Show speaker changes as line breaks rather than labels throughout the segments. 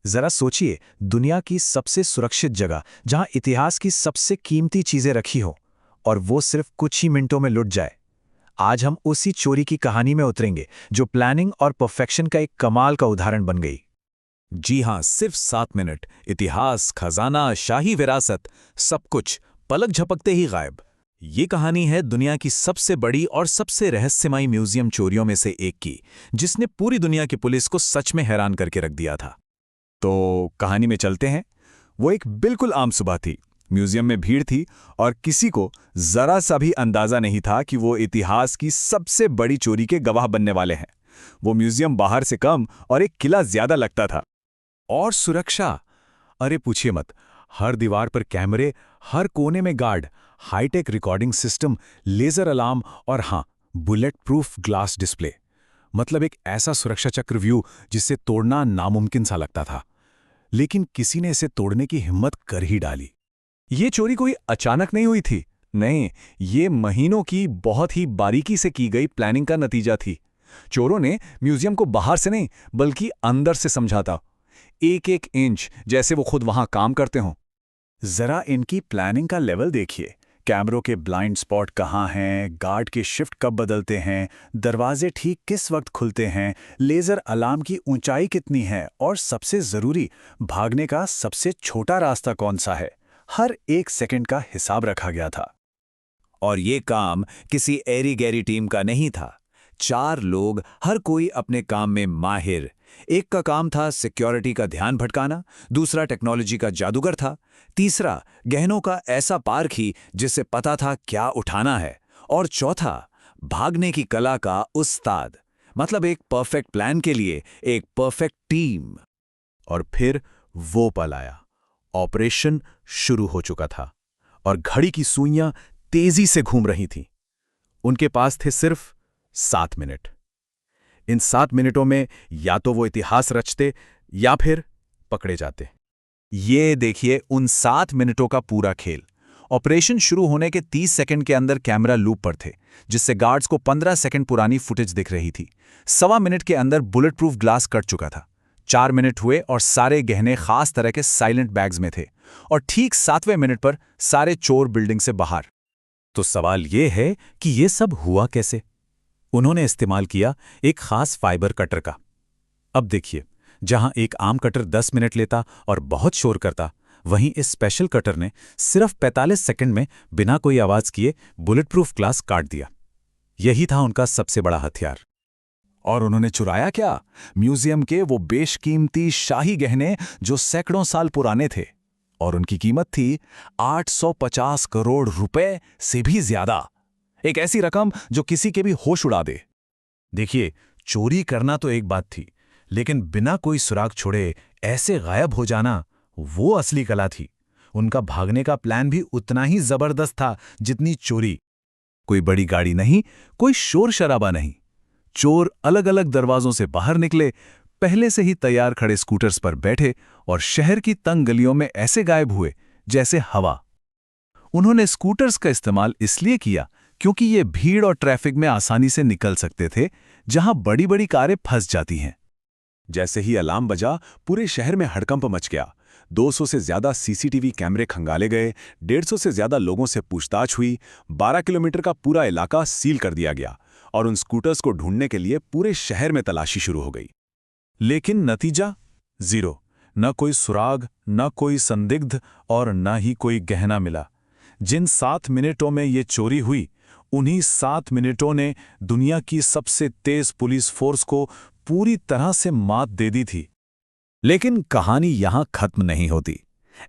जरा सोचिए, दुनिया की सबसे सुरक्षित जगह जहां इतिहास की सबसे कीमती चीजें रखी हो, और वो सिर्फ कुछ ही मिनटों में लुट जाए। आज हम उसी चोरी की कहानी में उतरेंगे जो प्लानिंग और परफेक्शन का एक कमाल का उदाहरण बन गई।
जी हां, सिर्फ 7 मिनट, इतिहास, खजाना, शाही विरासत, सब कुछ पलक झपकते ही गायब। ये कहानी है दुनिया की सबसे बड़ी और सबसे रहस्यमयी म्यूजियम चोरियों में से एक की, जिसने पूरी दुनिया की पुलिस को सच में हैरान करके रख दिया था। तो कहानी में चलते हैं। वो एक बिल्कुल आम सुबह थी। म्यूजियम में भीड़ थी और किसी को जरा सा भी अंदाजा नहीं था कि वो इतिहास की सबसे बड़ी चोरी के गवाह बनने वाले हैं। वो म्यूजियम बाहर से कम और एक किला ज्यादा लगता था। और सुरक्षा, अरे पूछिए मत। हर दीवार पर कैमरे, हर कोने में guard, high tech recording system, laser alarm और हाँ, बुलेट प्रूफ ग्लास डिस्प्ले। मतलब एक ऐसा सुरक्षा चक्रव्यूह जिसे तोड़ना नामुमकिन सा लगता था। लेकिन किसी ने इसे तोड़ने की हिम्मत कर ही डाली। ये चोरी कोई अचानक नहीं हुई थी। नहीं, ये महीनों की बहुत ही बारीकी से की गई प्लानिंग का नतीजा थी। चोरों ने म्यूजियम को बाहर से नहीं बल्कि अंदर से समझा था, एक एक इंच, जैसे वो खुद वहां काम करते हों।
जरा इनकी प्लानिंग का लेवल देखिए। कैमरों के ब्लाइंड स्पॉट कहाँ हैं, गार्ड के शिफ्ट कब बदलते हैं, दरवाजे ठीक किस वक्त खुलते हैं, लेजर अलार्म की ऊंचाई कितनी है, और सबसे जरूरी, भागने का सबसे छोटा रास्ता कौन सा है। हर एक सेकंड का हिसाब रखा गया था।
और ये काम किसी एरी गैरी टीम का नहीं था। 4 लोग, हर कोई अपने काम में माहिर। एक का काम था सिक्योरिटी का ध्यान भटकाना, दूसरा टेक्नोलॉजी का जादूगर था, तीसरा गहनों का ऐसा पारखी जिसे पता था क्या उठाना है, और चौथा भागने की कला का उस्ताद। मतलब एक परफेक्ट प्लान के लिए एक परफेक्ट टीम।
और फिर वो पल आया। ऑपरेशन शुरू हो चुका था और घड़ी की सुइयां तेजी से घूम रही थीं। उनके पास थे सिर्फ 7 मिनट। इन 7 मिनटों में या तो वो इतिहास रचते या फिर पकड़े जाते। ये देखिए उन 7 मिनटों का पूरा खेल। ऑपरेशन शुरू होने के 30 सेकंड के अंदर कैमरा लूप पर थे, जिससे गार्ड्स को 15 सेकंड पुरानी फुटेज दिख रही थी। 1.25 मिनट के अंदर बुलेट प्रूफ ग्लास कट चुका था। 4 मिनट हुए और सारे गहने खास तरह के साइलेंट बैग्स में थे, और ठीक 7वें मिनट पर सारे चोर बिल्डिंग से बाहर। तो सवाल ये है कि ये सब हुआ कैसे? उन्होंने इस्तेमाल किया एक खास फाइबर कटर का। अब देखिए, जहां एक आम कटर 10 मिनट लेता और बहुत शोर करता, वहीं इस स्पेशल कटर ने सिर्फ 45 सेकंड में बिना कोई आवाज किए बुलेट प्रूफ ग्लास काट दिया। यही था उनका सबसे बड़ा हथियार। और उन्होंने चुराया क्या? म्यूजियम के वो बेशकीमती शाही गहने जो सैकड़ों साल पुराने थे, और उनकी कीमत थी 850 करोड़ रुपए से भी ज्यादा। एक ऐसी रकम जो किसी के भी होश उड़ा दे। देखिए, चोरी करना तो एक बात थी, लेकिन बिना कोई सुराग छोड़े ऐसे गायब हो जाना, वो असली कला थी। उनका भागने का प्लान भी उतना ही जबरदस्त था जितनी चोरी। कोई बड़ी गाड़ी नहीं, कोई शोर शराबा नहीं। चोर अलग अलग दरवाजों से बाहर निकले, पहले से ही तैयार खड़े स्कूटर्स पर बैठे और शहर की तंग गलियों में ऐसे गायब हुए जैसे हवा। उन्होंने स्कूटर्स का इस्तेमाल इसलिए किया क्योंकि ये भीड़ और ट्रैफिक में आसानी से निकल सकते थे, जहां बड़ी बड़ी कारें फंस जाती हैं। जैसे ही अलार्म बजा, पूरे शहर में हड़कंप मच गया। 200 से ज्यादा सीसीटीवी कैमरे खंगाले गए, 150 से ज्यादा लोगों से पूछताछ हुई, 12 किलोमीटर का पूरा इलाका सील कर दिया गया, और उन स्कूटर्स को ढूंढने के लिए पूरे शहर में तलाशी शुरू हो गई। लेकिन नतीजा जीरो। न कोई सुराग, न कोई संदिग्ध, और न ही कोई गहना मिला। जिन 7 मिनटों में ये चोरी हुई, उन्हीं 7 मिनटों ने दुनिया की सबसे तेज पुलिस फोर्स को पूरी तरह से मात दे दी थी। लेकिन कहानी यहां खत्म नहीं होती।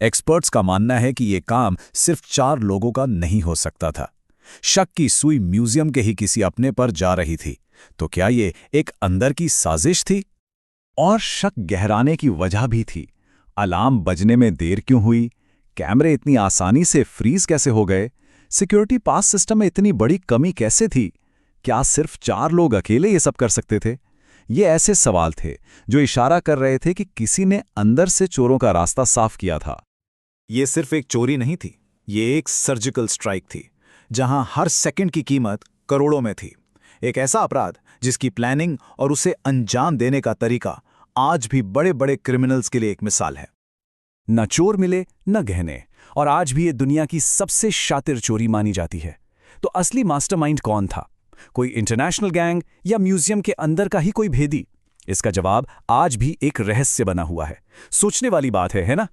एक्सपर्ट्स का मानना है कि यह काम सिर्फ 4 लोगों का नहीं हो सकता था। शक की सुई म्यूजियम के ही किसी अपने पर जा रही थी। तो क्या ये एक अंदर की साजिश थी? और शक गहराने की वजह भी थी। अलार्म बजने में देर क्यों हुई? कैमरे इतनी आसानी से फ्रीज कैसे हो गए? सिक्योरिटी पास सिस्टम में इतनी बड़ी कमी कैसे थी? क्या सिर्फ 4 लोग अकेले ये सब कर सकते थे? ये ऐसे सवाल थे जो इशारा कर रहे थे कि किसी ने अंदर से चोरों का रास्ता साफ किया था। ये सिर्फ एक चोरी नहीं थी, ये एक सर्जिकल स्ट्राइक थी, जहां हर सेकंड की कीमत करोड़ों में थी। एक ऐसा अपराध जिसकी प्लानिंग और उसे अंजाम देने का तरीका
आज भी बड़े बड़े क्रिमिनल्स के लिए एक मिसाल है। न चोर मिले न गहने, और आज भी ये दुनिया की सबसे शातिर चोरी मानी जाती है। तो असली मास्टरमाइंड कौन था? कोई इंटरनेशनल गैंग या म्यूजियम के अंदर का ही कोई भेदी? इसका जवाब आज भी एक रहस्य बना हुआ है। सोचने वाली बात है ना?